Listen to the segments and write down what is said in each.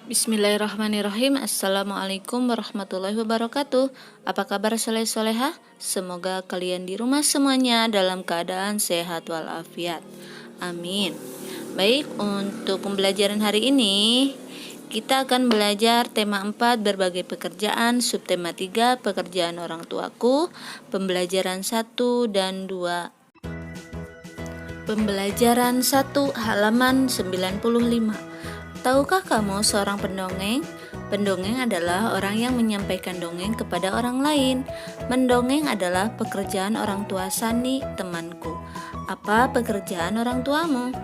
Bismillahirrahmanirrahim. Assalamualaikum warahmatullahi wabarakatuh. Apa kabar soleh-solehah? Semoga kalian di rumah semuanya dalam keadaan sehat walafiat. Amin. Baik, untuk pembelajaran hari ini kita akan belajar tema 4 berbagai pekerjaan, subtema 3 pekerjaan orang tuaku, pembelajaran 1 dan 2. Pembelajaran 1 halaman 95. Tahukah kamu seorang pendongeng? Pendongeng adalah orang yang menyampaikan dongeng kepada orang lain. Mendongeng adalah pekerjaan orang tua Sani, temanku. Apa pekerjaan orang tuamu?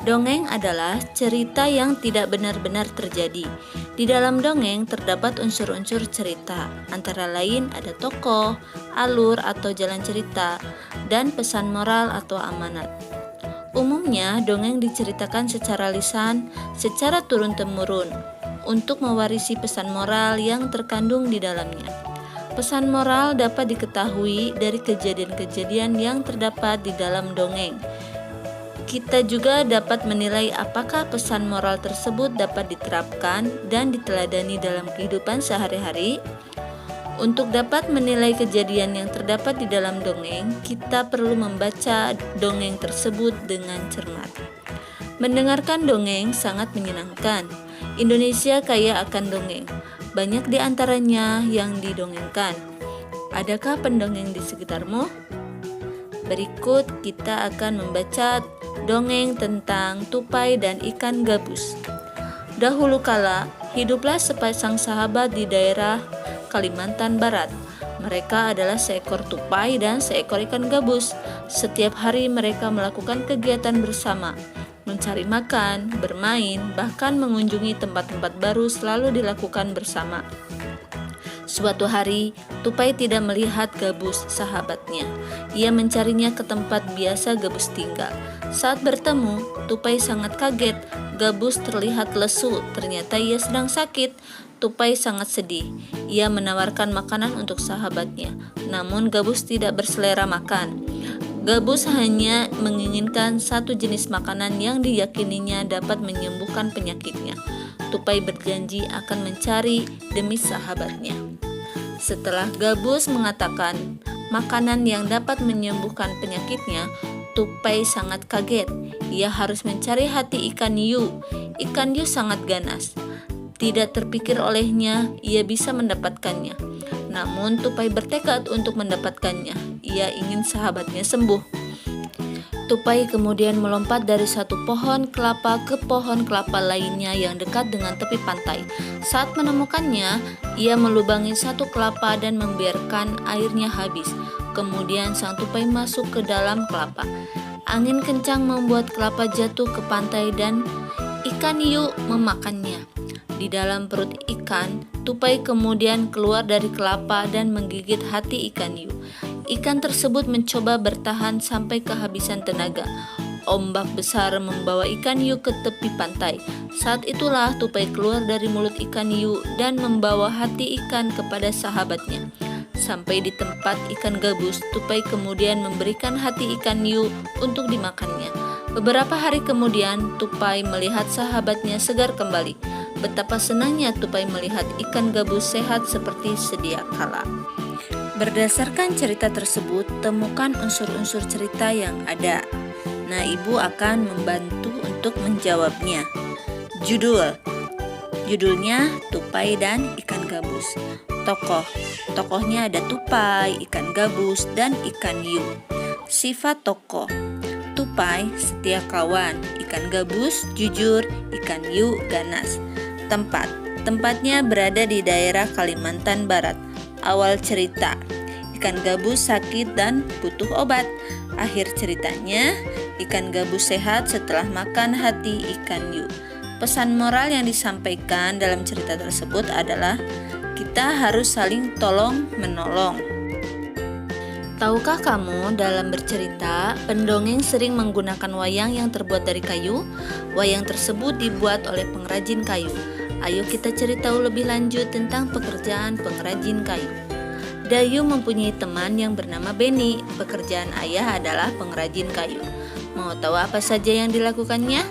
Dongeng adalah cerita yang tidak benar-benar terjadi. Di dalam dongeng terdapat unsur-unsur cerita, antara lain ada tokoh, alur atau jalan cerita, dan pesan moral atau amanat. Umumnya, dongeng diceritakan secara lisan, secara turun-temurun, untuk mewarisi pesan moral yang terkandung di dalamnya. Pesan moral dapat diketahui dari kejadian-kejadian yang terdapat di dalam dongeng. Kita juga dapat menilai apakah pesan moral tersebut dapat diterapkan dan diteladani dalam kehidupan sehari-hari. Untuk dapat menilai kejadian yang terdapat di dalam dongeng, kita perlu membaca dongeng tersebut dengan cermat. Mendengarkan dongeng sangat menyenangkan. Indonesia kaya akan dongeng. Banyak di antaranya yang didongengkan. Adakah pendongeng di sekitarmu? Berikut kita akan membaca dongeng tentang tupai dan ikan gabus. Dahulu kala, hiduplah sepasang sahabat di daerah Kalimantan Barat. Mereka adalah seekor tupai dan seekor ikan gabus. Setiap hari mereka melakukan kegiatan bersama, mencari makan, bermain, bahkan mengunjungi tempat-tempat baru selalu dilakukan bersama. Suatu hari, tupai tidak melihat gabus sahabatnya. Ia mencarinya ke tempat biasa gabus tinggal. Saat bertemu, tupai sangat kaget. Gabus terlihat lesu, ternyata ia sedang sakit. Tupai sangat sedih. Ia menawarkan makanan untuk sahabatnya, namun gabus tidak berselera makan. Gabus hanya menginginkan satu jenis makanan yang diyakininya dapat menyembuhkan penyakitnya. Tupai berjanji akan mencari demi sahabatnya. Setelah gabus mengatakan makanan yang dapat menyembuhkan penyakitnya, tupai sangat kaget. Ia harus mencari hati ikan hiu. Ikan hiu sangat ganas. Tidak terpikir olehnya ia bisa mendapatkannya. Namun tupai bertekad untuk mendapatkannya. Ia ingin sahabatnya sembuh. Tupai kemudian melompat dari satu pohon kelapa ke pohon kelapa lainnya yang dekat dengan tepi pantai. Saat menemukannya, ia melubangi satu kelapa dan membiarkan airnya habis. Kemudian sang tupai masuk ke dalam kelapa. Angin kencang membuat kelapa jatuh ke pantai dan ikan hiu memakannya. Di dalam perut ikan, tupai kemudian keluar dari kelapa dan menggigit hati ikan hiu. Ikan tersebut mencoba bertahan sampai kehabisan tenaga. Ombak besar membawa ikan hiu ke tepi pantai. Saat itulah tupai keluar dari mulut ikan hiu dan membawa hati ikan kepada sahabatnya. Sampai di tempat ikan gabus, tupai kemudian memberikan hati ikan hiu untuk dimakannya. Beberapa hari kemudian, tupai melihat sahabatnya segar kembali. Betapa senangnya tupai melihat ikan gabus sehat seperti sedia kala. Berdasarkan cerita tersebut, temukan unsur-unsur cerita yang ada. Nah, ibu akan membantu untuk menjawabnya. Judulnya Tupai dan Ikan Gabus. Tokohnya ada tupai, ikan gabus, dan ikan hiu. Sifat tokoh: tupai setia kawan, ikan gabus jujur, ikan hiu ganas. Tempatnya berada di daerah Kalimantan Barat. Awal cerita: ikan gabus sakit dan butuh obat. Akhir ceritanya, ikan gabus sehat setelah makan hati ikan hiu. Pesan moral yang disampaikan dalam cerita tersebut adalah kita harus saling tolong-menolong. Tahukah kamu, dalam bercerita, pendongeng sering menggunakan wayang yang terbuat dari kayu. Wayang tersebut dibuat oleh pengrajin kayu. Ayo kita cari tahu lebih lanjut tentang pekerjaan pengrajin kayu. Dayu mempunyai teman yang bernama Beni. Pekerjaan ayah adalah pengrajin kayu. Mau tahu apa saja yang dilakukannya?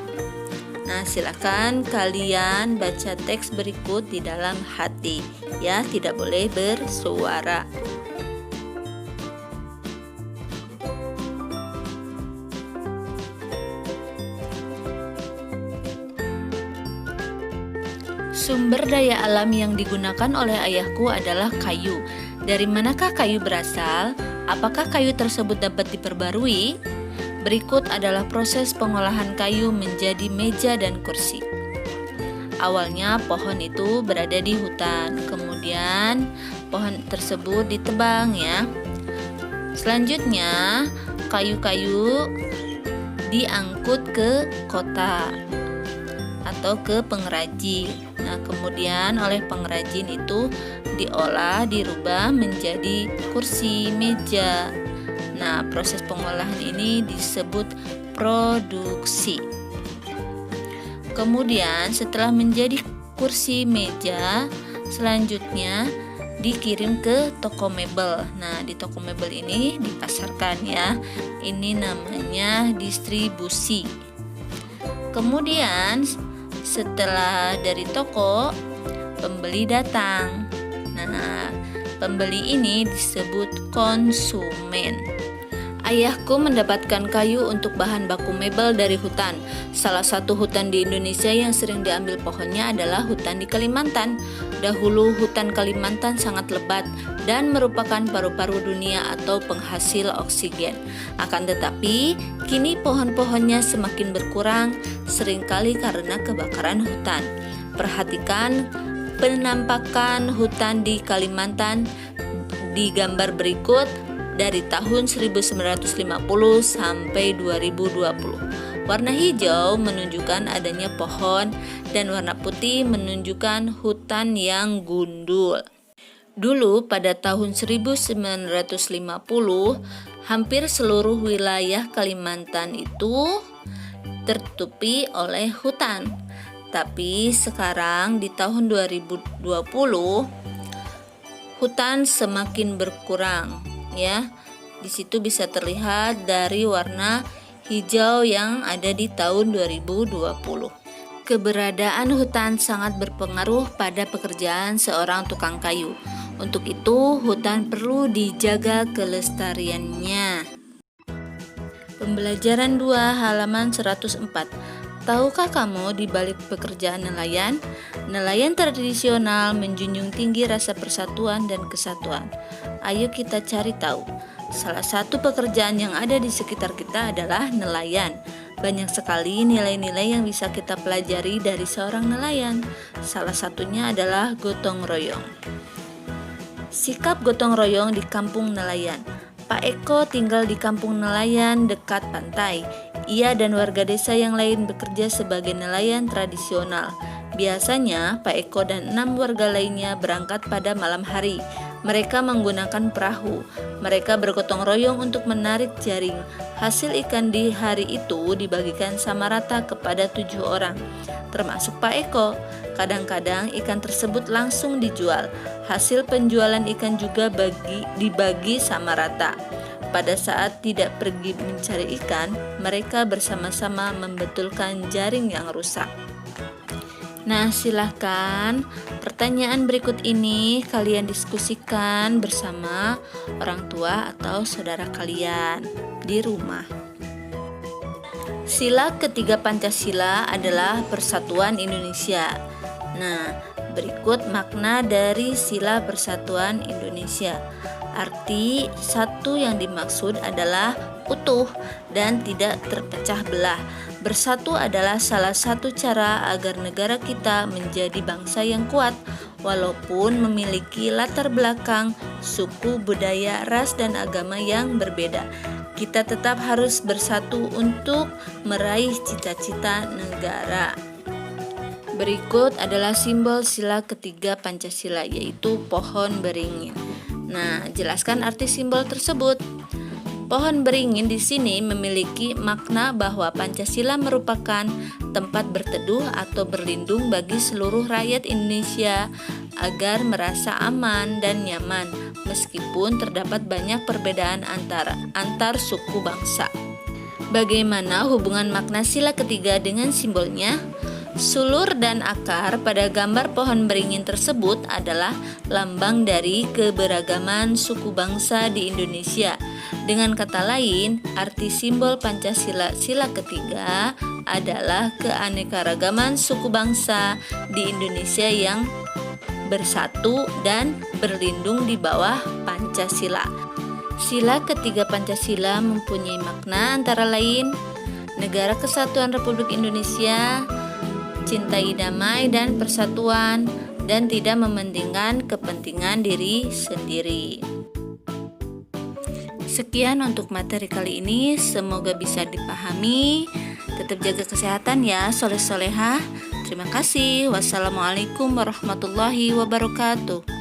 Nah, silakan kalian baca teks berikut di dalam hati ya, tidak boleh bersuara. Sumber daya alam yang digunakan oleh ayahku adalah kayu. Dari manakah kayu berasal? Apakah kayu tersebut dapat diperbarui? Berikut adalah proses pengolahan kayu menjadi meja dan kursi. Awalnya pohon itu berada di hutan, kemudian pohon tersebut ditebang ya. Selanjutnya, kayu-kayu diangkut ke kota atau ke pengrajin. Nah, kemudian oleh pengrajin itu diolah, dirubah menjadi kursi, meja. Nah, proses pengolahan ini disebut produksi. Kemudian setelah menjadi kursi, meja, selanjutnya dikirim ke toko mebel. Nah, di toko mebel ini dipasarkan ya. Ini namanya distribusi. Kemudian setelah dari toko, pembeli datang. Nah, pembeli ini disebut konsumen. Ayahku mendapatkan kayu untuk bahan baku mebel dari hutan. Salah satu hutan di Indonesia yang sering diambil pohonnya adalah hutan di Kalimantan. Dahulu hutan Kalimantan sangat lebat dan merupakan paru-paru dunia atau penghasil oksigen. Akan tetapi, kini pohon-pohonnya semakin berkurang, seringkali karena kebakaran hutan. Perhatikan penampakan hutan di Kalimantan di gambar berikut dari tahun 1950 sampai 2020. Warna hijau menunjukkan adanya pohon dan warna putih menunjukkan hutan yang gundul. Dulu pada tahun 1950, hampir seluruh wilayah Kalimantan itu tertutupi oleh hutan. Tapi sekarang di tahun 2020 hutan semakin berkurang ya. Di situ bisa terlihat dari warna hijau yang ada di tahun 2020. Keberadaan hutan sangat berpengaruh pada pekerjaan seorang tukang kayu. Untuk itu, hutan perlu dijaga kelestariannya. Pembelajaran 2 halaman 104. Tahukah kamu di balik pekerjaan nelayan? Nelayan tradisional menjunjung tinggi rasa persatuan dan kesatuan. Ayo kita cari tahu. Salah satu pekerjaan yang ada di sekitar kita adalah nelayan. Banyak sekali nilai-nilai yang bisa kita pelajari dari seorang nelayan. Salah satunya adalah gotong royong. Sikap gotong royong di kampung nelayan. Pak Eko tinggal di kampung nelayan dekat pantai. Ia dan warga desa yang lain bekerja sebagai nelayan tradisional. Biasanya Pak Eko dan 6 warga lainnya berangkat pada malam hari. Mereka menggunakan perahu. Mereka bergotong royong untuk menarik jaring. Hasil ikan di hari itu dibagikan sama rata kepada 7 orang, termasuk Pak Eko. Kadang-kadang ikan tersebut langsung dijual. Hasil penjualan ikan juga dibagi sama rata. Pada saat tidak pergi mencari ikan, mereka bersama-sama membetulkan jaring yang rusak. Nah, silahkan pertanyaan berikut ini kalian diskusikan bersama orang tua atau saudara kalian di rumah. Sila ketiga Pancasila adalah Persatuan Indonesia. Nah, berikut makna dari Sila Persatuan Indonesia. Arti satu yang dimaksud adalah utuh dan tidak terpecah belah. Bersatu adalah salah satu cara agar negara kita menjadi bangsa yang kuat, walaupun memiliki latar belakang, suku, budaya, ras, dan agama yang berbeda. Kita tetap harus bersatu untuk meraih cita-cita negara. Berikut adalah simbol sila ketiga Pancasila, yaitu pohon beringin. Nah, jelaskan arti simbol tersebut. Pohon beringin di sini memiliki makna bahwa Pancasila merupakan tempat berteduh atau berlindung bagi seluruh rakyat Indonesia agar merasa aman dan nyaman meskipun terdapat banyak perbedaan antar suku bangsa. Bagaimana hubungan makna sila ketiga dengan simbolnya? Sulur dan akar pada gambar pohon beringin tersebut adalah lambang dari keberagaman suku bangsa di Indonesia. Dengan kata lain, arti simbol Pancasila sila ketiga adalah keanekaragaman suku bangsa di Indonesia yang bersatu dan berlindung di bawah Pancasila. Sila ketiga Pancasila mempunyai makna antara lain Negara Kesatuan Republik Indonesia, cintai damai dan persatuan, dan tidak mementingkan kepentingan diri sendiri. Sekian untuk materi kali ini, semoga bisa dipahami. Tetap jaga kesehatan ya, soleh-solehah. Terima kasih. Wassalamualaikum warahmatullahi wabarakatuh.